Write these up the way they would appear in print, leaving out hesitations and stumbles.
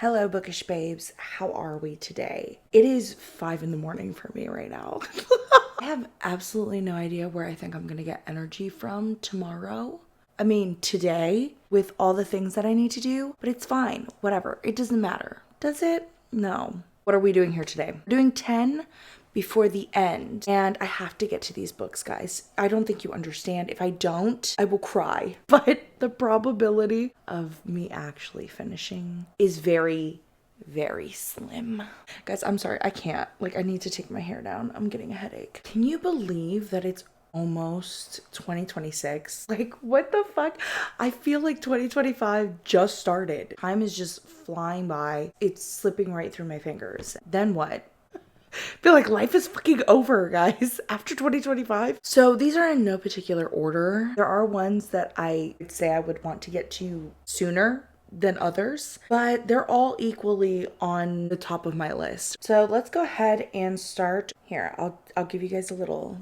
Hello, bookish babes. How are we today? It is 5 in the morning for me right now. I have absolutely no idea where I think I'm gonna get energy from tomorrow. I mean, today, with all the things that I need to do, but it's fine. Whatever. It doesn't matter. Does it? No. What are we doing here today? We're doing 10 before the end, and I have to get to these books, guys. I don't think you understand. If I don't, I will cry. But the probability of me actually finishing is very, very slim. Guys, I'm sorry. I can't. I need to take my hair down. I'm getting a headache. Can you believe that it's almost 2026? What the fuck? I feel like 2025 just started. Time is just flying by. It's slipping right through my fingers. Then what? I feel like life is fucking over, guys, after 2025. So these are in no particular order. There are ones that I would say I would want to get to sooner than others, but they're all equally on the top of my list. So let's go ahead and start here. I'll give you guys a little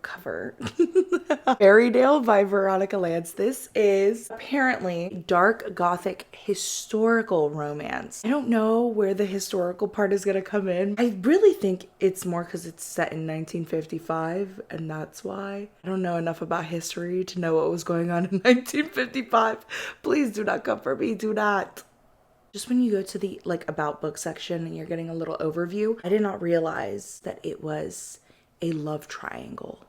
cover. Fairydale by Veronica Lancet. This is apparently dark gothic historical romance. I don't know where the historical part is gonna come in. I really think it's more because it's set in 1955 and that's why. I don't know enough about history to know what was going on in 1955. Please do not come for me, do not. Just when you go to the about book section and you're getting a little overview, I did not realize that it was a love triangle.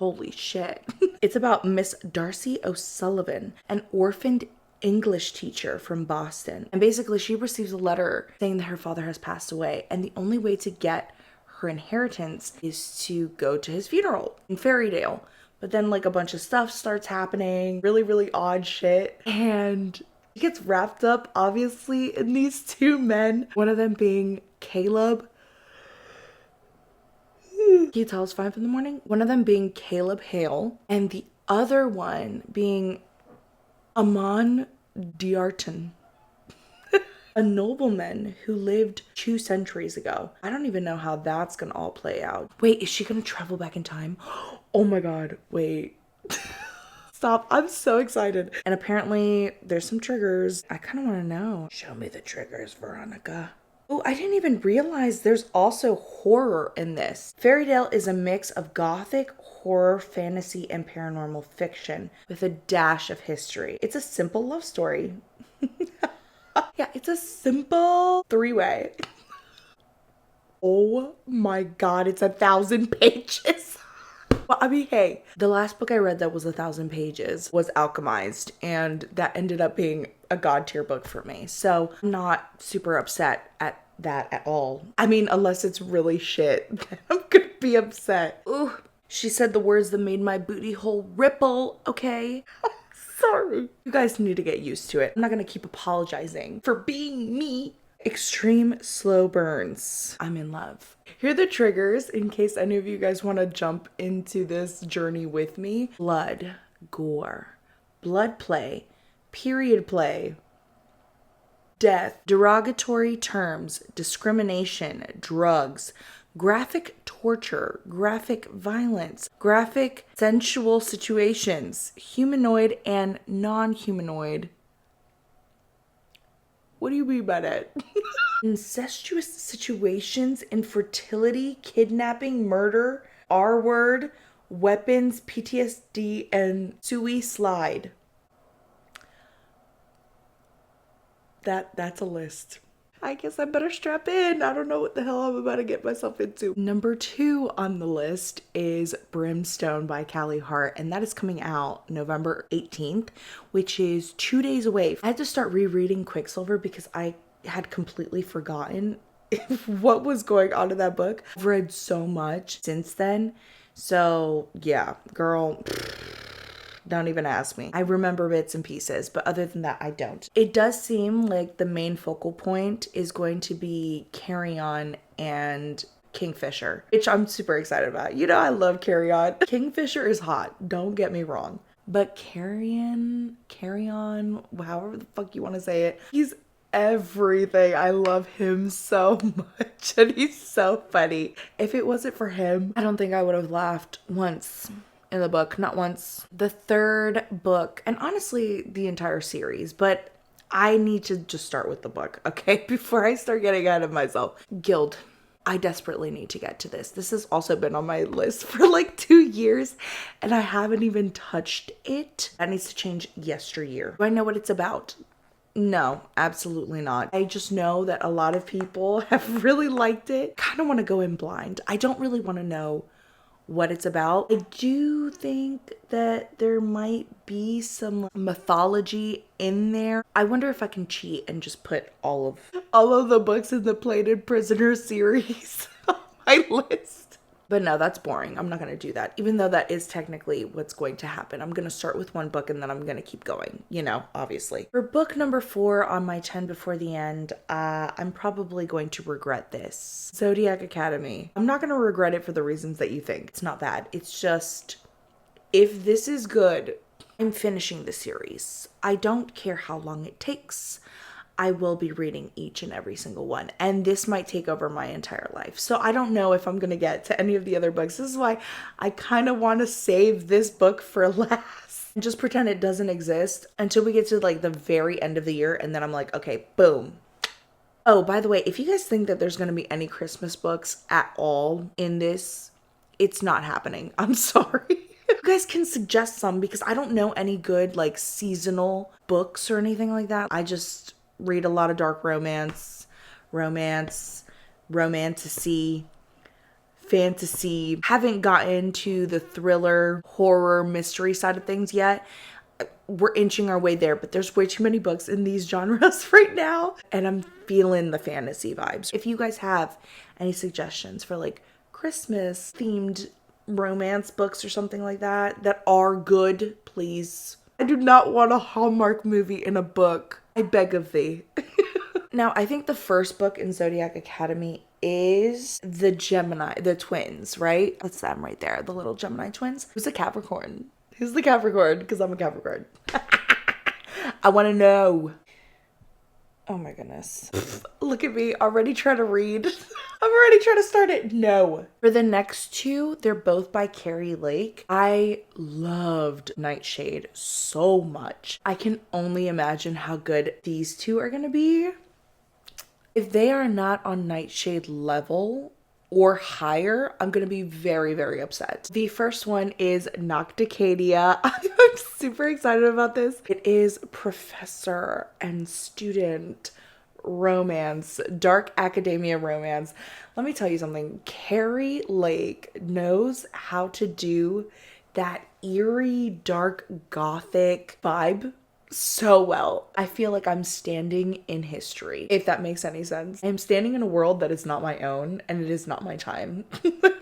Holy shit. It's about Miss Darcy O'Sullivan, an orphaned English teacher from Boston. And basically she receives a letter saying that her father has passed away and the only way to get her inheritance is to go to his funeral in Fairydale. But then a bunch of stuff starts happening, really, really odd shit. And he gets wrapped up obviously in these two men, one of them being Caleb. Can you tell it's 5 in the morning? One of them being Caleb Hale and the other one being Amon Diarton, a nobleman who lived 2 centuries ago. I don't even know how that's gonna all play out. Wait, is she gonna travel back in time? Oh my god, wait. Stop, I'm so excited. And apparently there's some triggers. I kind of want to know. Show me the triggers, Veronica. Oh, I didn't even realize there's also horror in this. Fairydale is a mix of gothic, horror, fantasy, and paranormal fiction with a dash of history. It's a simple love story. Yeah, it's a simple 3-way. Oh my god, it's 1,000 pages. Well, I mean, hey, the last book I read that was 1,000 pages was Alchemized, and that ended up being a god tier book for me. So I'm not super upset at that at all. I mean, unless it's really shit, then I'm gonna be upset. Ooh, she said the words that made my booty hole ripple, okay? Sorry. You guys need to get used to it. I'm not gonna keep apologizing for being me. Extreme slow burns. I'm in love. Here are the triggers in case any of you guys want to jump into this journey with me. Blood, gore, blood play, period play, death, derogatory terms, discrimination, drugs, graphic torture, graphic violence, graphic sensual situations, humanoid and non-humanoid. What do you mean by that? Incestuous situations, infertility, kidnapping, murder, R-word, weapons, PTSD, and suicide. That's a list. I guess I better strap in. I don't know what the hell I'm about to get myself into. Number 2 on the list is Brimstone by Callie, Hart, and that is coming out November 18th, which is 2 days away. I had to start rereading Quicksilver because I had completely forgotten what was going on in that book. I've read so much since then. So yeah, girl, don't even ask me. I remember bits and pieces, but other than that, I don't. It does seem like the main focal point is going to be Carry On and Kingfisher, which I'm super excited about. You know, I love Carry On. Kingfisher is hot, don't get me wrong. But Carry On, however the fuck you want to say it, he's everything. I love him so much and he's so funny. If it wasn't for him, I don't think I would have laughed once in the book, not once. The third book, and honestly the entire series, but I need to just start with the book, okay? Before I start getting ahead of myself. Gild. I desperately need to get to this. This has also been on my list for like 2 years and I haven't even touched it. That needs to change yesteryear. Do I know what it's about? No, absolutely not. I just know that a lot of people have really liked it. Kind of want to go in blind. I don't really want to know what it's about. I do think that there might be some mythology in there. I wonder if I can cheat and just put all of the books in the Plated Prisoner series on my list. But no, that's boring. I'm not going to do that. Even though that is technically what's going to happen. I'm going to start with one book and then I'm going to keep going, you know, obviously. For book number 4 on my 10 before the end, I'm probably going to regret this. Zodiac Academy. I'm not going to regret it for the reasons that you think. It's not bad. It's just, if this is good, I'm finishing the series. I don't care how long it takes. I will be reading each and every single one. And this might take over my entire life. So I don't know if I'm going to get to any of the other books. This is why I kind of want to save this book for last. And just pretend it doesn't exist until we get to like the very end of the year. And then I'm like, okay, boom. Oh, by the way, if you guys think that there's going to be any Christmas books at all in this, it's not happening. I'm sorry. You guys can suggest some because I don't know any good like seasonal books or anything like that. I just read a lot of dark romance, romantasy, fantasy. Haven't gotten to the thriller, horror, mystery side of things yet. We're inching our way there, but there's way too many books in these genres right now. And I'm feeling the fantasy vibes. If you guys have any suggestions for like Christmas themed romance books or something like that, that are good, please. I do not want a Hallmark movie in a book. I beg of thee. Now, I think the first book in Zodiac Academy is the Gemini, the twins, right? That's them right there, the little Gemini twins. Who's a Capricorn? Who's the Capricorn? Because I'm a Capricorn. I want to know. Oh my goodness. Look at me, already trying to read. I'm already trying to start it. No. For the next 2, they're both by Keri Lake. I loved Nightshade so much. I can only imagine how good these 2 are going to be. If they are not on Nightshade level or higher, I'm going to be very, very upset. The first one is Nocticadia. I'm super excited about this. It is professor and student romance, dark academia romance. Let me tell you something. Keri Lake knows how to do that eerie, dark, gothic vibe so well. I feel like I'm standing in history, if that makes any sense. I'm standing in a world that is not my own and it is not my time.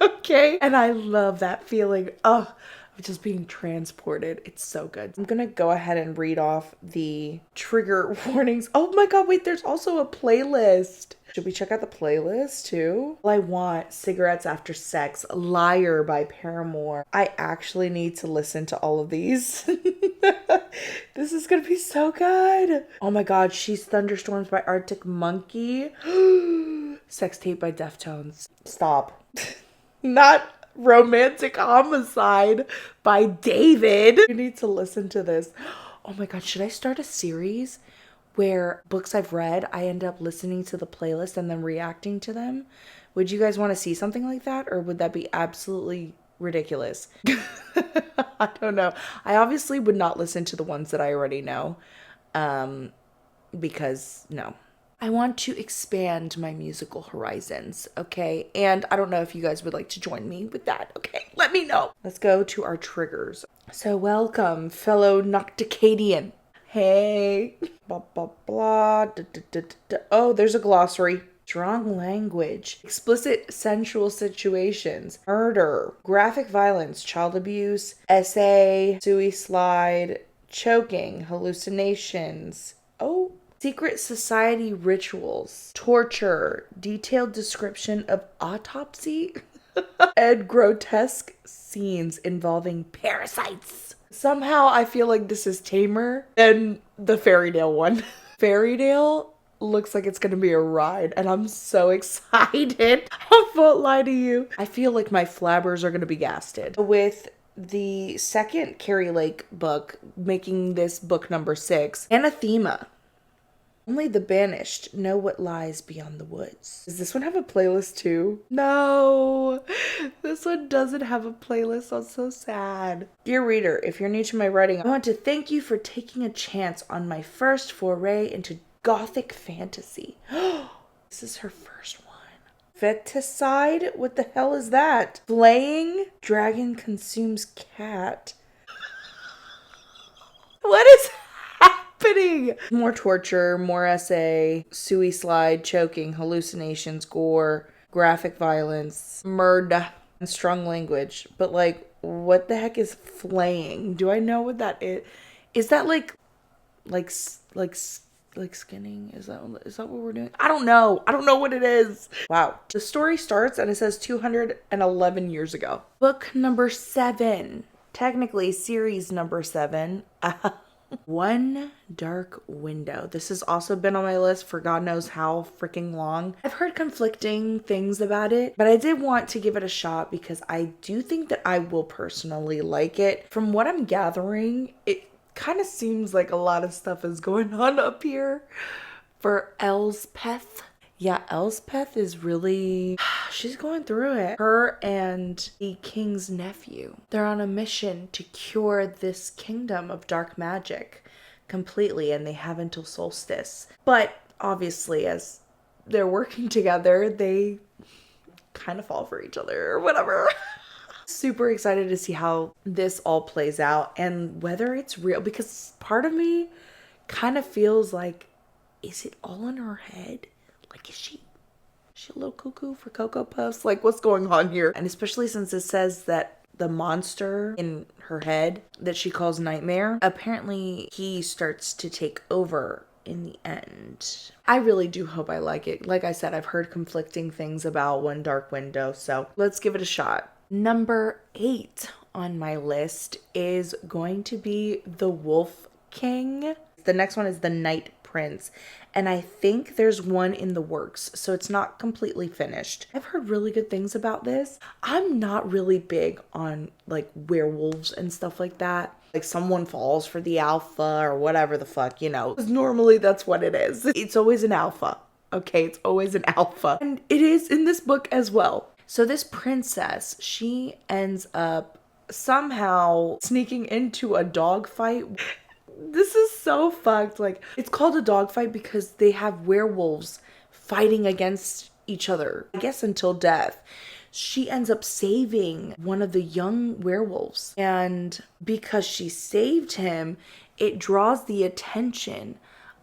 Okay? And I love that feeling. Oh, of just being transported. It's so good. I'm gonna go ahead and read off the trigger warnings. Oh my god, wait, there's also a playlist. Should we check out the playlist too? All I Want, Cigarettes After Sex, Liar by Paramore. I actually need to listen to all of these. This is gonna be so good. Oh my god, She's Thunderstorms by Arctic Monkey. Sex Tape by Deftones. Stop. Not Romantic Homicide by David. You need to listen to this. Oh my god, should I start a series where books I've read, I end up listening to the playlist and then reacting to them? Would you guys want to see something like that? Or would that be absolutely ridiculous? I don't know. I obviously would not listen to the ones that I already know. Because no. I want to expand my musical horizons, okay? And I don't know if you guys would like to join me with that, okay? Let me know. Let's go to our triggers. So welcome, fellow Nocticadian. Hey. Blah, blah, blah. Da, da, da, da. Oh, there's a glossary. Strong language, explicit sensual situations, murder, graphic violence, child abuse, essay, suicide, choking, hallucinations. Oh. Secret society rituals, torture, detailed description of autopsy, and grotesque scenes involving parasites. Somehow I feel like this is tamer than the Fairydale one. Fairydale looks like it's gonna be a ride and I'm so excited. I won't lie to you. I feel like my flabbers are gonna be gasted. With the second Keri Lake book, making this book number 6, Anathema. Only the banished know what lies beyond the woods. Does this one have a playlist too? No, this one doesn't have a playlist. I'm so sad. Dear reader, if you're new to my writing, I want to thank you for taking a chance on my first foray into gothic fantasy. This is her first one. Feticide? What the hell is that? Flaying? Dragon consumes cat. What is happening? More torture, more essay, suicide, choking, hallucinations, gore, graphic violence, murder, and strong language. But like, what the heck is flaying? Do I know what that is? Is that like skinning? Is that what we're doing? I don't know. I don't know what it is. Wow. The story starts and it says 211 years ago. Book number 7. Technically series number 7. One Dark Window. This has also been on my list for God knows how freaking long. I've heard conflicting things about it, but I did want to give it a shot because I do think that I will personally like it. From what I'm gathering, it kind of seems like a lot of stuff is going on up here for Elspeth. Yeah, Elspeth is really, she's going through it. Her and the king's nephew, they're on a mission to cure this kingdom of dark magic completely, and they have until solstice. But obviously, as they're working together, they kind of fall for each other or whatever. Super excited to see how this all plays out and whether it's real, because part of me kind of feels like, is it all in her head? Like, is she a little cuckoo for Cocoa Puffs? Like, what's going on here? And especially since it says that the monster in her head that she calls Nightmare, apparently he starts to take over in the end. I really do hope I like it. Like I said, I've heard conflicting things about One Dark Window, so let's give it a shot. Number 8 on my list is going to be The Wolf King. The next one is The Night Prince, and I think there's one in the works, so it's not completely finished. I've heard really good things about this. I'm not really big on like werewolves and stuff like that. Like someone falls for the alpha or whatever the fuck, you know. 'Cause normally that's what it is. It's always an alpha. Okay, it's always an alpha. And it is in this book as well. So this princess, she ends up somehow sneaking into a dog fight. This is so fucked. Like, it's called a dog fight because they have werewolves fighting against each other, I guess until death. She ends up saving one of the young werewolves. And because she saved him, it draws the attention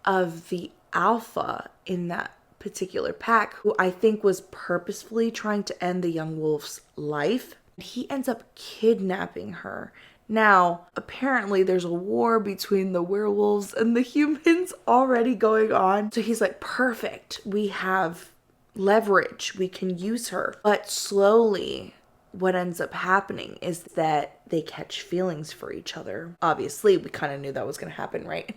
of the alpha in that particular pack, who I think was purposefully trying to end the young wolf's life. He ends up kidnapping her. Now, apparently there's a war between the werewolves and the humans already going on. So he's like, perfect. We have leverage. We can use her. But slowly, what ends up happening is that they catch feelings for each other. Obviously, we kind of knew that was going to happen, right?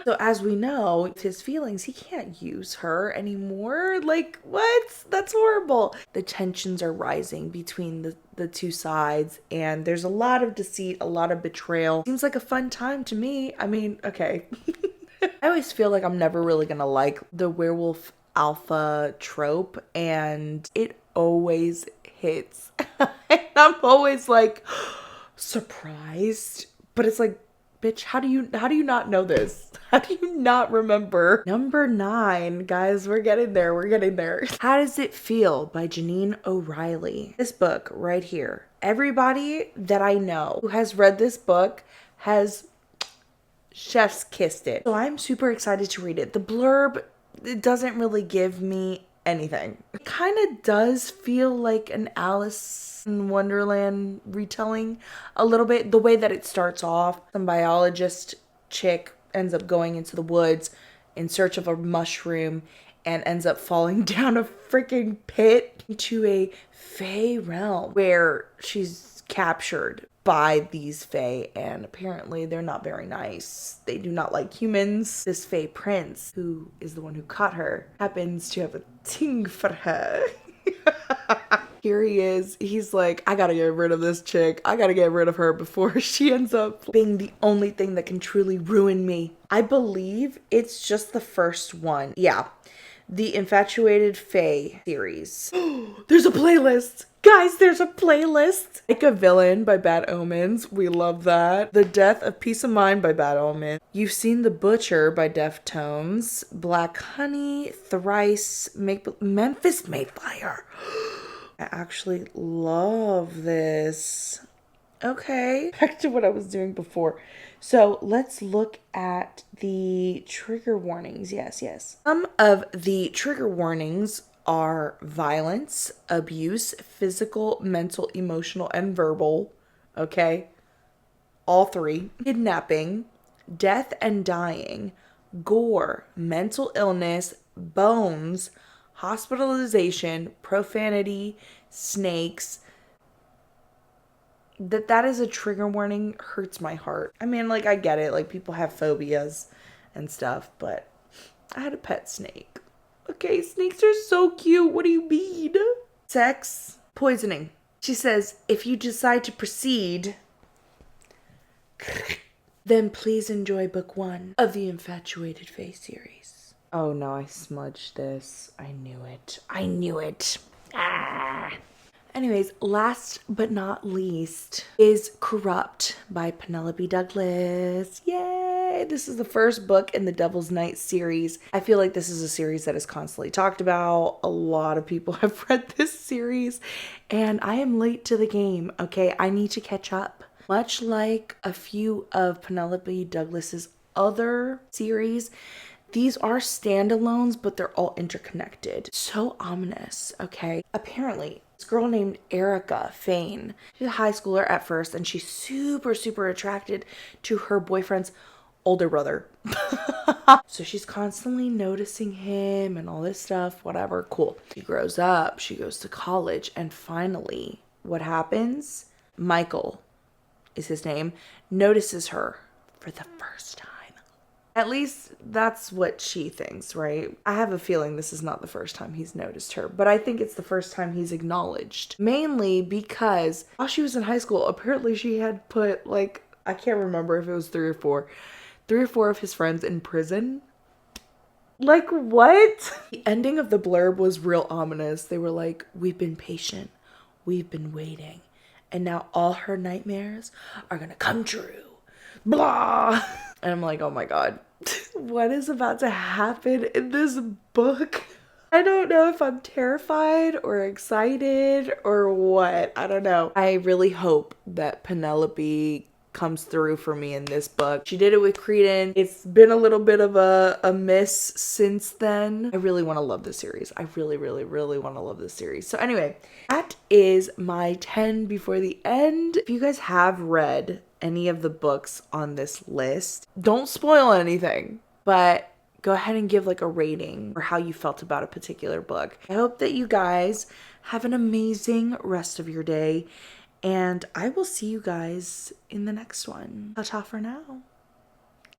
So as we know, with his feelings, he can't use her anymore. Like, what? That's horrible. The tensions are rising between the two sides, and there's a lot of deceit, a lot of betrayal. Seems like a fun time to me. I mean, okay. I always feel like I'm never really going to like the werewolf alpha trope, and it always hits. And I'm always like surprised, but it's like, bitch, how do you not know this? How do you not remember? Number 9, guys, we're getting there. How Does It Feel by Jeneane O'Riley. This book right here. Everybody that I know who has read this book has chef's kissed it. So I'm super excited to read it. The blurb, it doesn't really give me anything. It kind of does feel like an Alice in Wonderland retelling a little bit. The way that it starts off, some biologist chick ends up going into the woods in search of a mushroom and ends up falling down a freaking pit into a fae realm where she's captured by these fae, and apparently they're not very nice. They do not like humans. This fae prince, who is the one who caught her, happens to have a ting for her. Here he is. He's like, I gotta get rid of this chick. I gotta get rid of her before she ends up being the only thing that can truly ruin me. I believe it's just the first one. Yeah. The Infatuated Fae series. There's a playlist. Guys, there's a playlist. Like a Villain by Bad Omens. We love that. The Death of Peace of Mind by Bad Omens. You've seen The Butcher by Deftones. Black Honey, Thrice, Memphis Mayfire. I actually love this. Okay, back to what I was doing before. So let's look at the trigger warnings. Yes. Some of the trigger warnings are violence, abuse, physical, mental, emotional, and verbal. Okay, all three. Kidnapping, death and dying, gore, mental illness, bones, hospitalization, profanity, snakes. That is a trigger warning hurts my heart. I mean, like, I get it. Like, people have phobias and stuff, but I had a pet snake. Okay, snakes are so cute. What do you mean? Sex, poisoning. She says, if you decide to proceed, then please enjoy book 1 of the Infatuated Fae series. Oh no, I smudged this. I knew it. Anyways, last but not least is Corrupt by Penelope Douglas. Yay! This is the first book in the Devil's Night series. I feel like this is a series that is constantly talked about. A lot of people have read this series, and I am late to the game, okay? I need to catch up. Much like a few of Penelope Douglas's other series, these are standalones, but they're all interconnected. So ominous, okay? Apparently, this girl named Erica Fain, she's a high schooler at first, and she's super attracted to her boyfriend's older brother. So she's constantly noticing him and all this stuff, whatever, cool. She grows up, she goes to college, and finally, what happens? Michael is his name, notices her for the first time. At least that's what she thinks, right? I have a feeling this is not the first time he's noticed her, but I think it's the first time he's acknowledged. Mainly because while she was in high school, apparently she had put, like, I can't remember if it was 3 or 4 of his friends in prison. Like, what? The ending of the blurb was real ominous. They were like, we've been patient, we've been waiting, and now all her nightmares are gonna come true. Blah. And I'm like, oh my god, what is about to happen in this book? I don't know if I'm terrified or excited or what. I don't know. I really hope that Penelope comes through for me in this book. She did it with Credence. It's been a little bit of a miss since then. I really want to love this series. I really want to love this series. So anyway, that is my 10 before the end. If you guys have read any of the books on this list, don't spoil anything, but go ahead and give like a rating or how you felt about a particular book. I hope that you guys have an amazing rest of your day, and I will see you guys in the next one. Ta-ta for now.